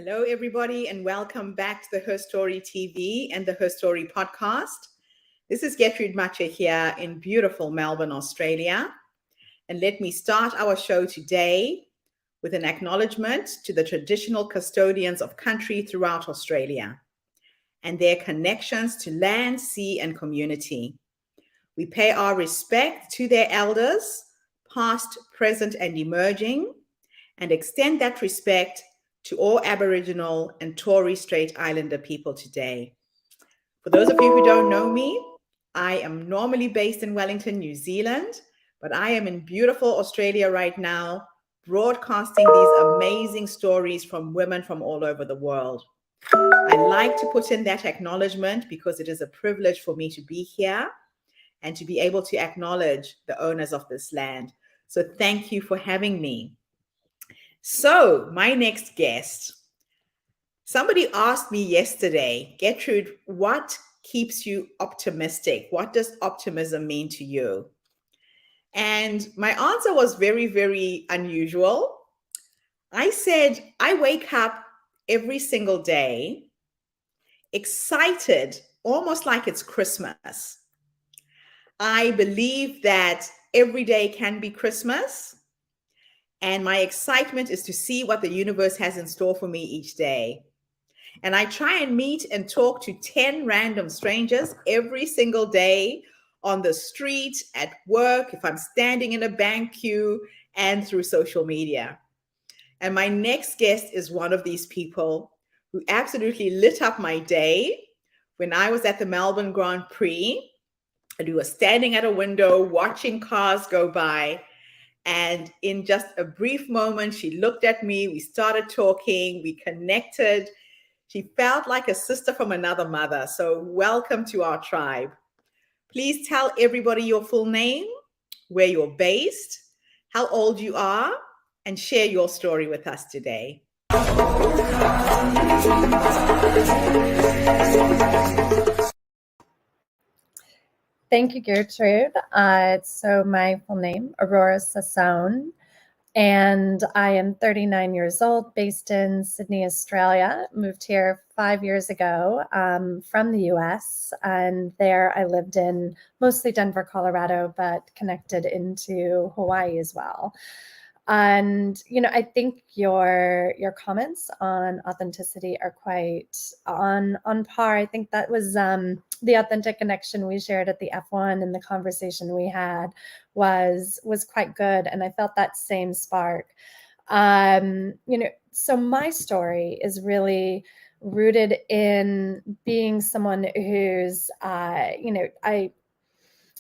Hello, everybody, and welcome back to the Her Story TV and the Her Story Podcast. This is Gertrude Mache here in beautiful Melbourne, Australia. And let me start our show today with an acknowledgement to the traditional custodians of country throughout Australia and their connections to land, sea, and community. We pay our respect to their elders, past, present, and emerging, and extend that respect to all Aboriginal and Torres Strait Islander people today. For those of you who don't know me, I am normally based in Wellington, New Zealand, but I am in beautiful Australia right now, broadcasting these amazing stories from women from all over the world. I like to put in that acknowledgement because it is a privilege for me to be here and to be able to acknowledge the owners of this land. So thank you for having me. So, my next guest, somebody asked me yesterday, Gertrude, what keeps you optimistic? What does optimism mean to you? And my answer was very, very unusual. I said, I wake up every single day excited, almost like it's Christmas. I believe that every day can be Christmas. And my excitement is to see what the universe has in store for me each day. And I try and meet and talk to 10 random strangers every single day on the street, at work, if I'm standing in a bank queue, and through social media. And my next guest is one of these people who absolutely lit up my day when I was at the Melbourne Grand Prix, and we were standing at a window watching cars go by. And in just a brief moment, she looked at me, we started talking, we connected. She felt like a sister from another mother. So welcome to our tribe. Please tell everybody your full name, where you're based, how old you are, and share your story with us today. Thank you, Gertrude. So my full name, Aurora Sassone, and I am 39 years old, based in Sydney, Australia. Moved here 5 years ago from the US, and there I lived in mostly Denver, Colorado, but connected into Hawaii as well. And, I think your comments on authenticity are quite on par. I think that was the authentic connection we shared at the F1, and the conversation we had was quite good. And I felt that same spark. So my story is really rooted in being someone who's, I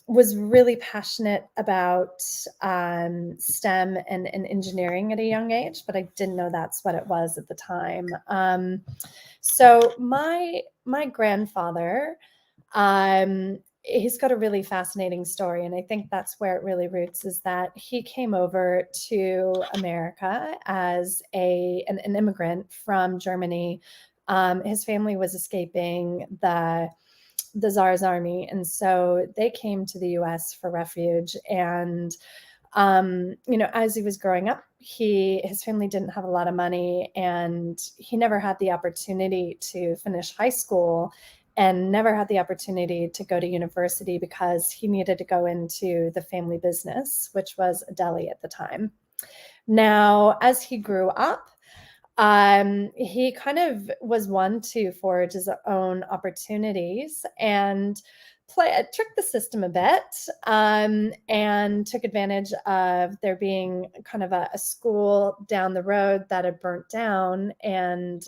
was really passionate about STEM and engineering at a young age, but I didn't know that's what it was at the time. So my grandfather, he's got a really fascinating story, and I think that's where it really roots, is that he came over to America as an immigrant from Germany. His family was escaping the Tsar's army, and so they came to the US for refuge. And as he was growing up, his family didn't have a lot of money, and he never had the opportunity to finish high school, and never had the opportunity to go to university because he needed to go into the family business, which was a deli at the time. Now, as he grew up, he kind of was one to forge his own opportunities and trick the system a bit, and took advantage of there being kind of a school down the road that had burnt down, and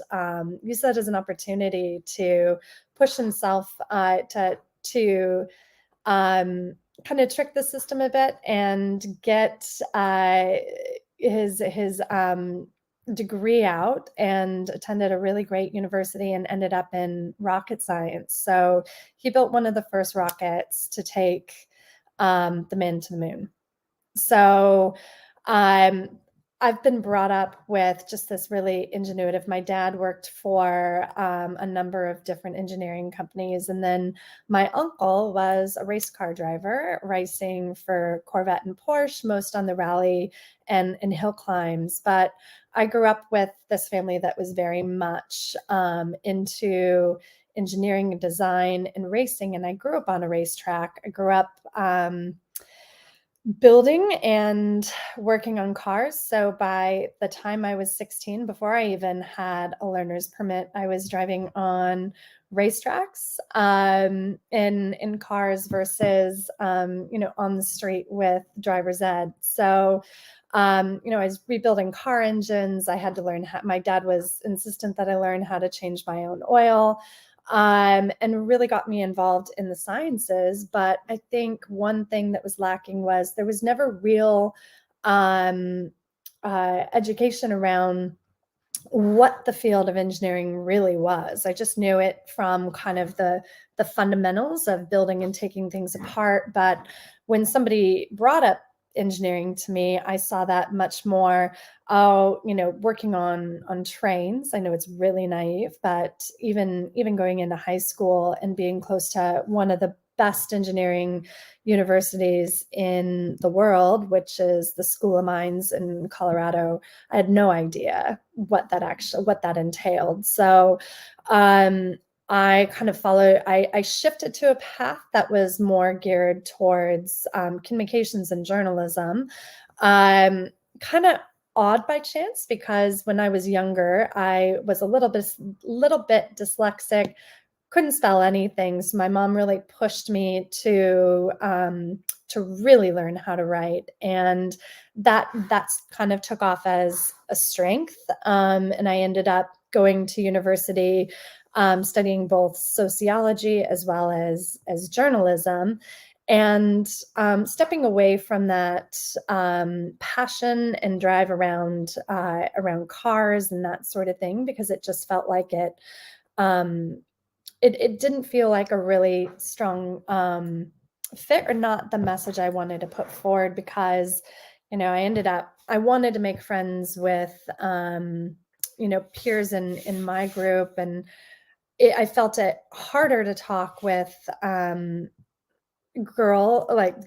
used that as an opportunity to push himself to kind of trick the system a bit and get his degree out, and attended a really great university and ended up in rocket science. So he built one of the first rockets to take the man to the moon. So I've been brought up with just this really ingenuitive. My dad worked for a number of different engineering companies, and then my uncle was a race car driver, racing for Corvette and Porsche, most on the rally and hill climbs. But I grew up with this family that was very much into engineering and design and racing, and I grew up on a racetrack. I grew up building and working on cars. So by the time I was 16, before I even had a learner's permit, I was driving on racetracks in cars versus on the street with driver's ed. So I was rebuilding car engines. I had to learn how. My dad was insistent that I learn how to change my own oil. And really got me involved in the sciences. But I think one thing that was lacking was there was never real education around what the field of engineering really was. I just knew it from kind of the fundamentals of building and taking things apart. But when somebody brought up engineering to me, I saw that much more, working on trains. I know it's really naive, but even going into high school and being close to one of the best engineering universities in the world, which is the School of Mines in Colorado, I had no idea what that entailed. So I kind of I shifted to a path that was more geared towards communications and journalism. Kind of odd by chance, because when I was younger, I was a little bit dyslexic, couldn't spell anything. So my mom really pushed me to really learn how to write. And that's kind of took off as a strength. And I ended up going to university, studying both sociology as well as journalism, and stepping away from that passion and drive around cars and that sort of thing, because it just felt like it didn't feel like a really strong fit, or not the message I wanted to put forward, because I wanted to make friends with peers in my group, and I felt it harder to talk with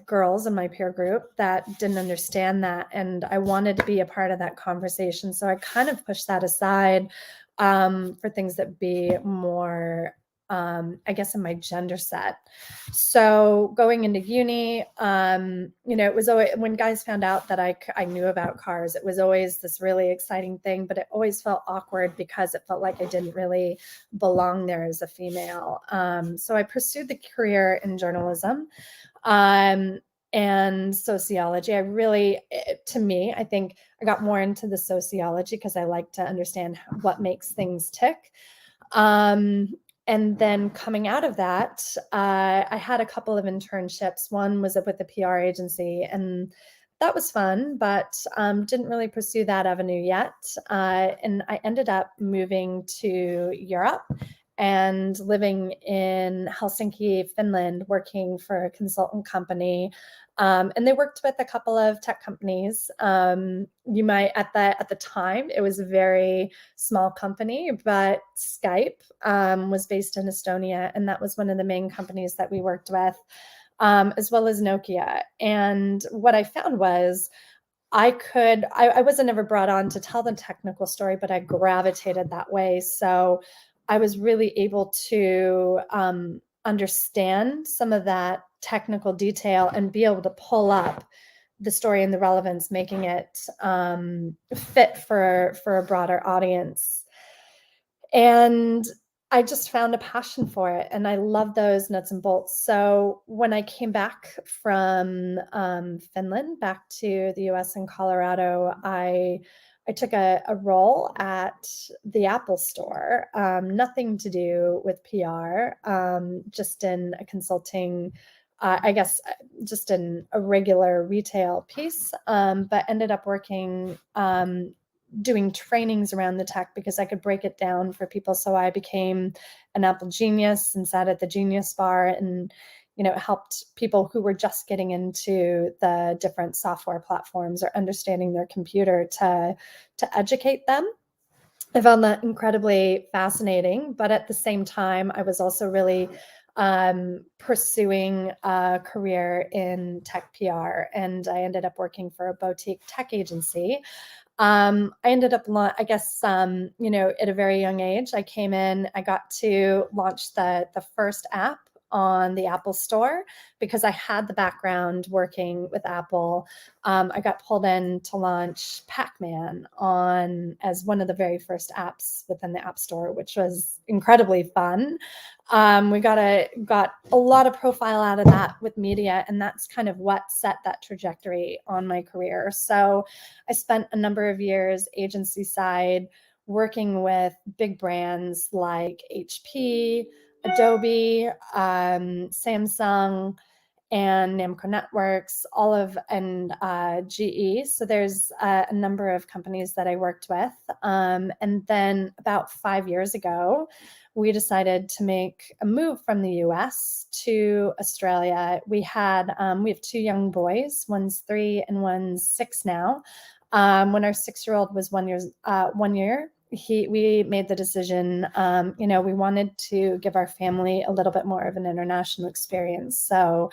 girls in my peer group that didn't understand that, and I wanted to be a part of that conversation. So I kind of pushed that aside for things that be more I guess in my gender set. So going into uni, it was always, when guys found out that I knew about cars, it was always this really exciting thing, but it always felt awkward because it felt like I didn't really belong there as a female. So I pursued the career in journalism and sociology. I think I got more into the sociology because I like to understand what makes things tick. And then coming out of that, I had a couple of internships. One was with a PR agency, and that was fun, but didn't really pursue that avenue yet. And I ended up moving to Europe and living in Helsinki, Finland, working for a consultant company. And they worked with a couple of tech companies. You might, at the time, it was a very small company, but Skype was based in Estonia, and that was one of the main companies that we worked with, as well as Nokia. And what I found was I wasn't ever brought on to tell the technical story, but I gravitated that way. So I was really able to understand some of that technical detail and be able to pull up the story and the relevance, making it fit for a broader audience. And I just found a passion for it, and I love those nuts and bolts. So when I came back from Finland back to the US in Colorado, I took a role at the Apple store, nothing to do with PR, just in a consulting, I guess, just in a regular retail piece, but ended up working, doing trainings around the tech because I could break it down for people. So I became an Apple genius and sat at the Genius Bar and it helped people who were just getting into the different software platforms or understanding their computer to educate them. I found that incredibly fascinating, but at the same time, I was also really pursuing a career in tech PR, and I ended up working for a boutique tech agency. I ended up, I guess, at a very young age, I came in, I got to launch the first app on the Apple Store because I had the background working with Apple. I got pulled in to launch Pac-Man as one of the very first apps within the App Store, which was incredibly fun. We got a lot of profile out of that with media, and that's kind of what set that trajectory on my career. So I spent a number of years agency side working with big brands like HP, Adobe, Samsung, and Namco Networks, and GE. So there's a number of companies that I worked with. And then about 5 years ago, we decided to make a move from the US to Australia. We have 2 young boys, one's 3 and one's 6 now. When our 6-year-old was 1 year, we made the decision, we wanted to give our family a little bit more of an international experience. So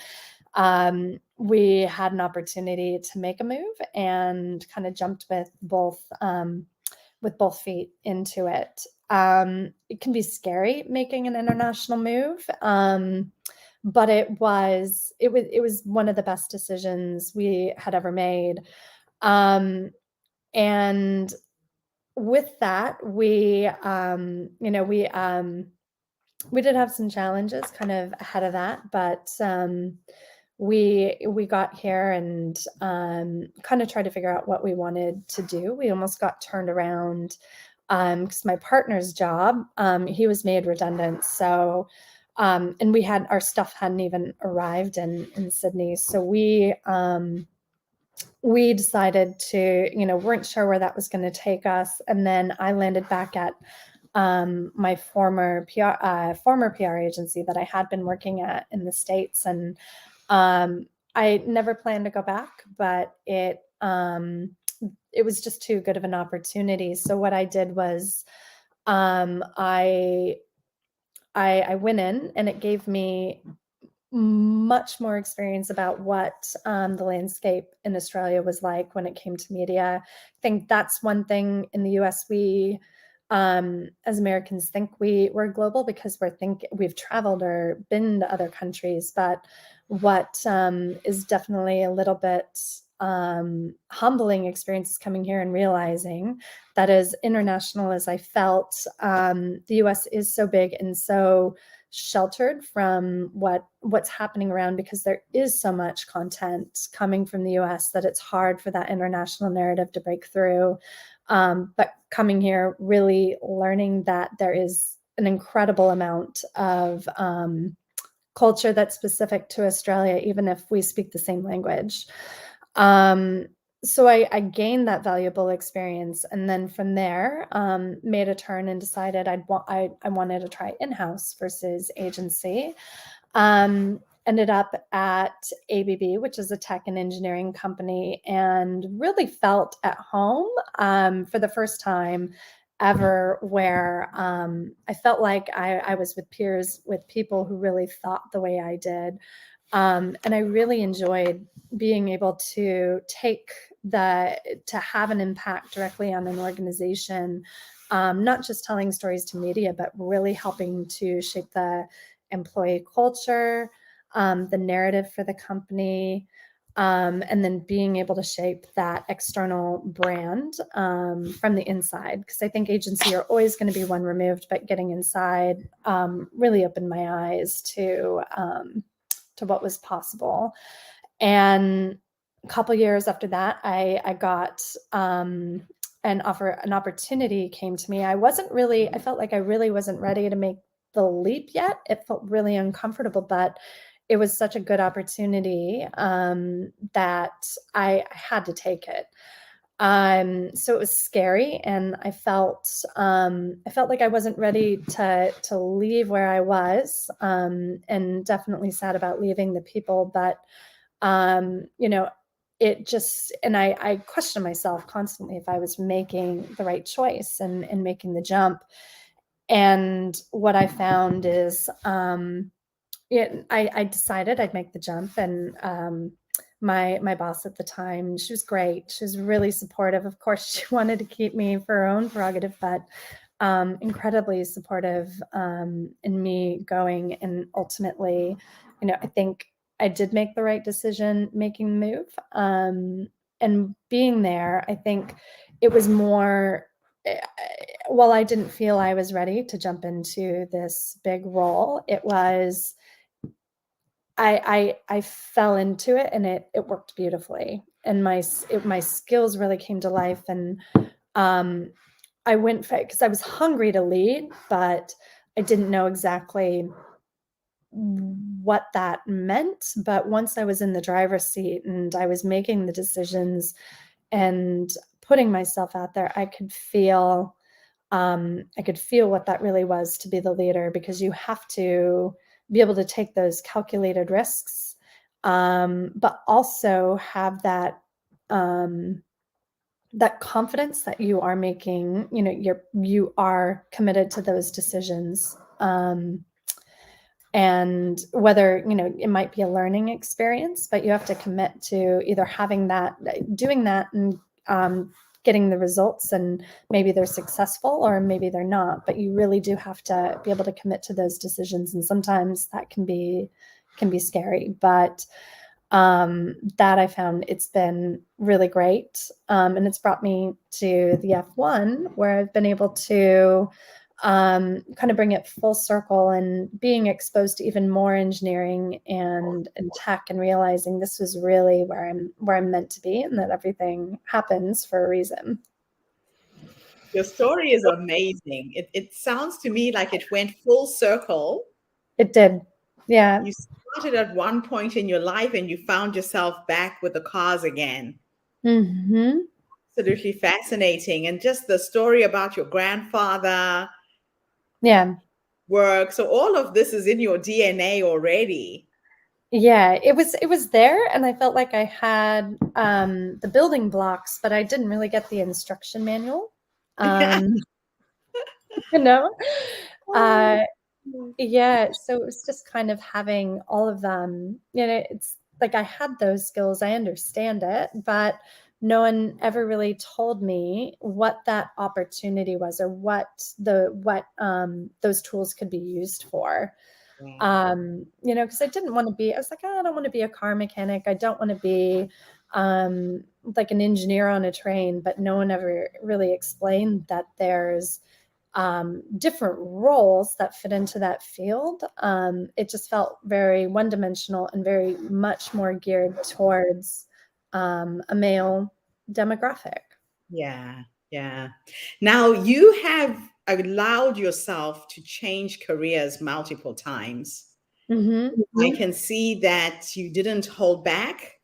we had an opportunity to make a move and kind of jumped with both feet into it. It can be scary making an international move, but it was one of the best decisions we had ever made. And with that, we did have some challenges kind of ahead of that, but we got here and kind of tried to figure out what we wanted to do. We almost got turned around because my partner's job, he was made redundant. So, and our stuff hadn't even arrived in Sydney. So we decided to, weren't sure where that was going to take us. And then I landed back at my former PR agency that I had been working at in the States. And I never planned to go back, but it was just too good of an opportunity. So what I did was I went in, and it gave me much more experience about what the landscape in Australia was like when it came to media. I think that's one thing in the US we as Americans think we're global because we've traveled or been to other countries, but what is definitely a little bit humbling experience is coming here and realizing that as international as I felt, the US is so big and so sheltered from what's happening around because there is so much content coming from the US that it's hard for that international narrative to break through. But coming here, really learning that there is an incredible amount of culture that's specific to Australia, even if we speak the same language. So I gained that valuable experience, and then from there, made a turn and decided I wanted to try in-house versus agency. Ended up at ABB, which is a tech and engineering company, and really felt at home for the first time ever, where I felt like I was with people who really thought the way I did. And I really enjoyed being able to have an impact directly on an organization, not just telling stories to media, but really helping to shape the employee culture, the narrative for the company, and then being able to shape that external brand from the inside. Because I think agency are always going to be one removed, but getting inside really opened my eyes to what was possible. And a couple years after that, I got an opportunity came to me. I felt like I really wasn't ready to make the leap yet. It felt really uncomfortable, but it was such a good opportunity that I had to take it. So it was scary, and I felt like I wasn't ready to leave where I was, and definitely sad about leaving the people. But it just, and I questioned myself constantly if I was making the right choice and making the jump. And what I found is, I decided I'd make the jump, and my boss at the time, she was great. She was really supportive. Of course, she wanted to keep me for her own prerogative, but incredibly supportive in me going. And ultimately, I think I did make the right decision making the move. And being there, I think it was more, while I didn't feel I was ready to jump into this big role, it was, I fell into it, and it worked beautifully, and my skills really came to life. And I went for it because I was hungry to lead, but I didn't know exactly what that meant. But once I was in the driver's seat and I was making the decisions and putting myself out there, I could feel what that really was to be the leader, because you have to be able to take those calculated risks, but also have that confidence that you are making, you are committed to those decisions. And whether, it might be a learning experience, but you have to commit to either doing that, and getting the results, and maybe they're successful or maybe they're not, but you really do have to be able to commit to those decisions. And sometimes that can be scary, but that I found it's been really great. And it's brought me to the F1, where I've been able to kind of bring it full circle, and being exposed to even more engineering and tech, and realizing this was really where I'm meant to be, and that everything happens for a reason. Your story is amazing. It sounds to me like it went full circle. It did. Yeah. You started at one point in your life and you found yourself back with the cars again. Mm-hmm. Absolutely fascinating. And just the story about your grandfather. Yeah. Work. So all of this is in your DNA already. Yeah, it was there, and I felt like I had the building blocks, but I didn't really get the instruction manual. You know? Yeah, so it was just kind of having all of them. It's like I had those skills, I understand it, but no one ever really told me what that opportunity was, or what those tools could be used for. Because I didn't want to be, I was like, oh, I don't want to be a car mechanic. I don't want to be like an engineer on a train, but no one ever really explained that there's different roles that fit into that field. It just felt very one-dimensional and very much more geared towards a male demographic. Yeah, yeah. Now you have allowed yourself to change careers multiple times. Mm-hmm. I can see that you didn't hold back.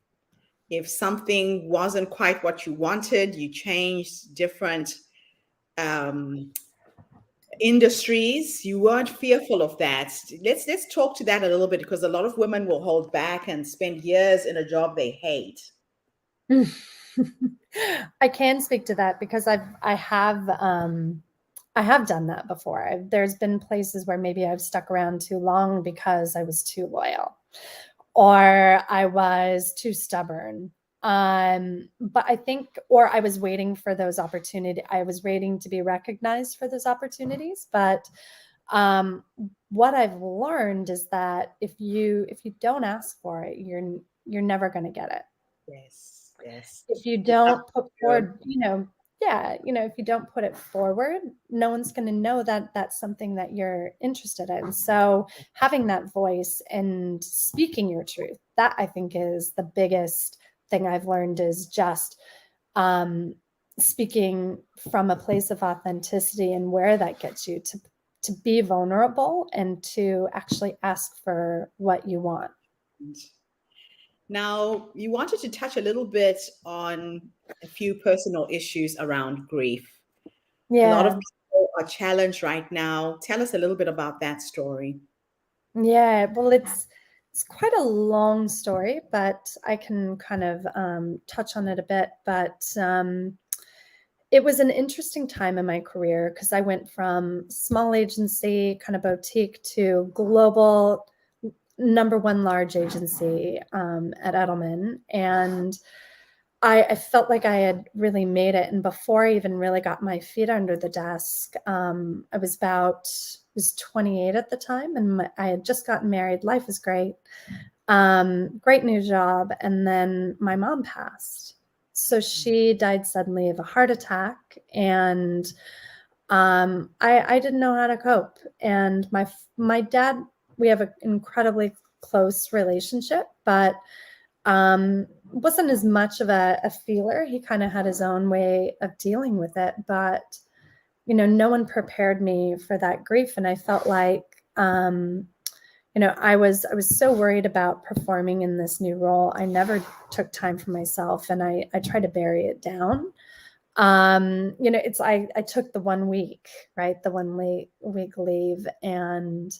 If something wasn't quite what you wanted, you changed different industries. You weren't fearful of that. Let's talk to that a little bit, because a lot of women will hold back and spend years in a job they hate. I can speak to that because I have done that before. There's been places where maybe I've stuck around too long because I was too loyal, or I was too stubborn. But I think, or I was waiting for those opportunities. I was waiting to be recognized for those opportunities. But what I've learned is that if you don't ask for it, you're never going to get it. Yes, yes. If you don't put forward, if you don't put it forward, no one's going to know that that's something that you're interested in. So having that voice and speaking your truth, that I think is the biggest thing I've learned, is just speaking from a place of authenticity, and where that gets you to be vulnerable and to actually ask for what you want. Now, you wanted to touch a little bit on a few personal issues around grief. A lot of Yeah. people are challenged right now. Tell us a little bit about that story. Yeah. Well, it's quite a long story, but I can kind of touch on it a bit. But it was an interesting time in my career because I went from small agency, kind of boutique, to global #1 large agency at Edelman. And I felt like I had really made it. And before I even really got my feet under the desk, I was 28 at the time, and I had just gotten married. Life was great. Great new job. And then my mom passed. So she died suddenly of a heart attack. And I didn't know how to cope. And my dad, we have an incredibly close relationship, but wasn't as much of a feeler. He kind of had his own way of dealing with it, but no one prepared me for that grief. And I felt like, I was so worried about performing in this new role. I never took time for myself, and I tried to bury it down. I took the 1 week, right? The 1 week leave. And,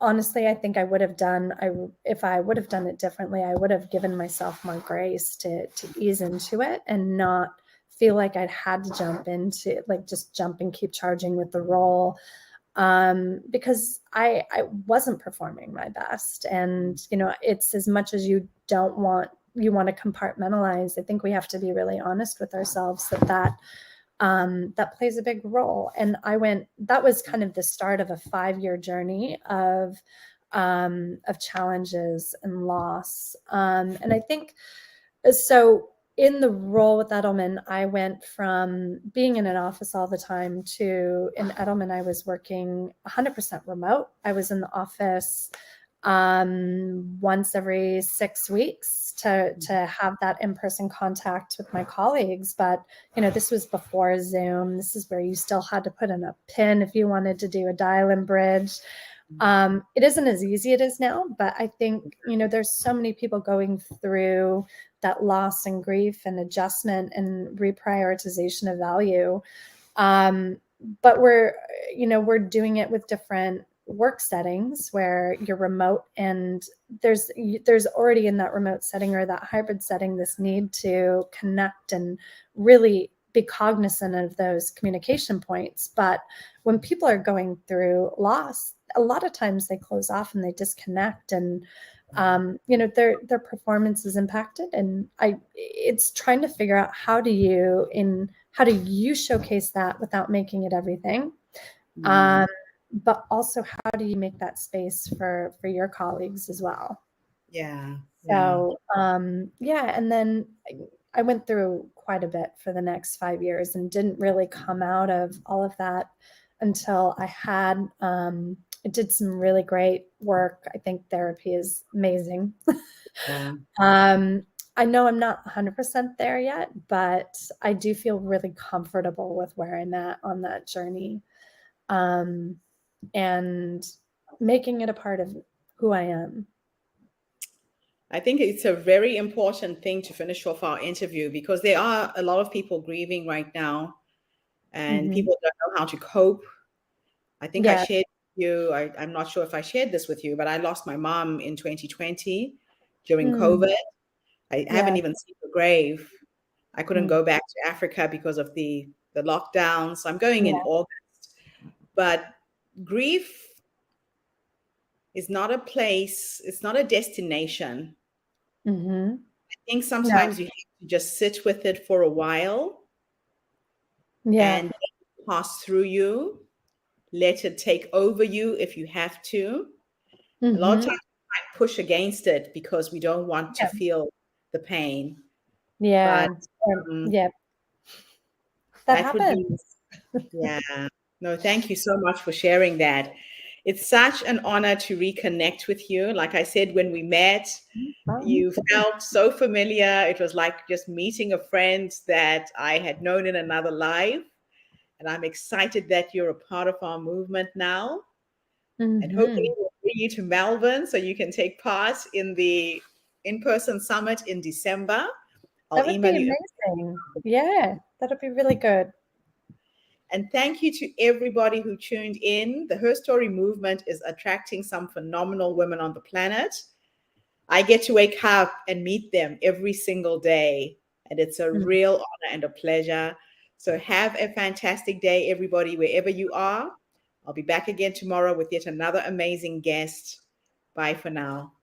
honestly, I think if I would have done it differently, I would have given myself more grace to ease into it and not feel like I'd had to just jump and keep charging with the role. Because I wasn't performing my best. And, it's as much as you want to compartmentalize. I think we have to be really honest with ourselves that plays a big role. And that was kind of the start of a 5-year journey of challenges and loss. And I think so. In the role with Edelman, I went from being in an office all the time to, in Edelman, I was working 100% remote. I was in the office once every 6 weeks to have that in-person contact with my colleagues. But, this was before Zoom. This is where you still had to put in a pin if you wanted to do a dial-in bridge. It isn't as easy as it is now, but I think, there's so many people going through that loss and grief and adjustment and reprioritization of value. But we're doing it with different work settings where you're remote, and there's already in that remote setting or that hybrid setting this need to connect and really be cognizant of those communication points. But when people are going through loss, a lot of times they close off and they disconnect, and their performance is impacted. And it's trying to figure out how do you showcase that without making it everything. But also, how do you make that space for your colleagues as well? Yeah. So, and then I went through quite a bit for the next 5 years and didn't really come out of all of that until I did some really great work. I think therapy is amazing. Yeah. I know I'm not 100% there yet, but I do feel really comfortable with where I'm at on that journey. And making it a part of who I am. I think it's a very important thing to finish off our interview, because there are a lot of people grieving right now, and people don't know how to cope. I think I shared with you, I'm not sure if I shared this with you, but I lost my mom in 2020 during COVID. I haven't even seen her grave. I couldn't go back to Africa because of the lockdown. So I'm going in August. But grief is not a place, it's not a destination. I think sometimes you have to just sit with it for a while and pass through you. Let it take over you if you have to. A lot of times we might push against it because we don't want to feel the pain. But that happens. Yeah. No, thank you so much for sharing that. It's such an honor to reconnect with you. Like I said, when we met, you felt so familiar. It was like just meeting a friend that I had known in another life. And I'm excited that you're a part of our movement now. And hopefully we'll bring you to Melbourne so you can take part in the in-person summit in December. That would be amazing. Yeah, that would be really good. And thank you to everybody who tuned in. The Her Story movement is attracting some phenomenal women on the planet. I get to wake up and meet them every single day, and it's a real honor and a pleasure. So have a fantastic day, everybody, wherever you are. I'll be back again tomorrow with yet another amazing guest. Bye for now.